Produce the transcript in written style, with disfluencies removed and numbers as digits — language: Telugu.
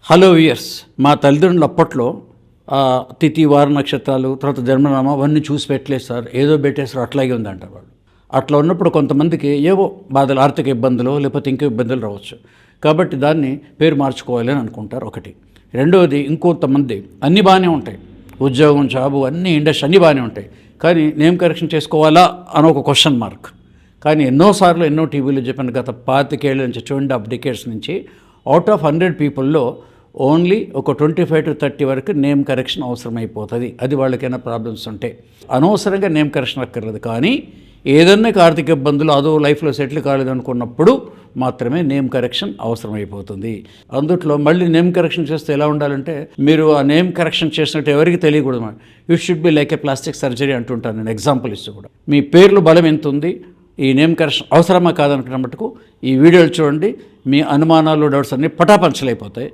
హలో ఇయర్స్ మా తల్లిదండ్రులు అప్పట్లో తిథి వార నక్షత్రాలు తర్వాత జన్మనామం అవన్నీ చూసి పెట్టలేదు సార్, ఏదో పెట్టేసారు అట్లాగే ఉందంటారు వాళ్ళు. అట్లా ఉన్నప్పుడు కొంతమందికి ఏవో బాధలు, ఆర్థిక ఇబ్బందులు లేకపోతే ఇంకో ఇబ్బందులు రావచ్చు. కాబట్టి దాన్ని పేరు మార్చుకోవాలి అని అనుకుంటారు ఒకటి. రెండవది, ఇంకొంతమంది అన్నీ బాగానే ఉంటాయి, ఉద్యోగం, జాబు, అన్నీ ఇండస్ట్రీ అన్నీ బాగానే ఉంటాయి, కానీ నేమ్ కరెక్షన్ చేసుకోవాలా అని ఒక క్వశ్చన్ మార్క్. కానీ ఎన్నోసార్లు ఎన్నో టీవీలో చెప్పిన గత 25 నుంచి 20 డికేడ్స్ నుంచి అవుట్ ఆఫ్ 100 పీపుల్లో ఓన్లీ ఒక 25 to 30 వరకు నేమ్ కరెక్షన్ అవసరమైపోతుంది. అది వాళ్ళకైనా ప్రాబ్లమ్స్ ఉంటే అనవసరంగా నేమ్ కరెక్షన్ అక్కర్లేదు. కానీ ఏదన్నా ఆర్థిక ఇబ్బందులు, అదో లైఫ్లో సెటిల్ కాలేదు అనుకున్నప్పుడు మాత్రమే నేమ్ కరెక్షన్ అవసరమైపోతుంది. అందుట్లో మళ్ళీ నేమ్ కరెక్షన్ చేస్తే ఎలా ఉండాలంటే, మీరు ఆ నేమ్ కరెక్షన్ చేసినట్టు ఎవరికి తెలియకూడదు. It should be like a plastic surgery అంటుంటాను నేను, ఎగ్జాంపుల్ ఇస్తూ కూడా. మీ పేర్లు బలం ఎంత ఉంది, ఈ నేమ్ కరెక్షన్ అవసరమా కాదనుకున్న మటుకు ఈ వీడియోలు చూడండి, మీ అనుమానాలు, డౌట్స్ అన్నీ పటాపంచలైపోతాయి.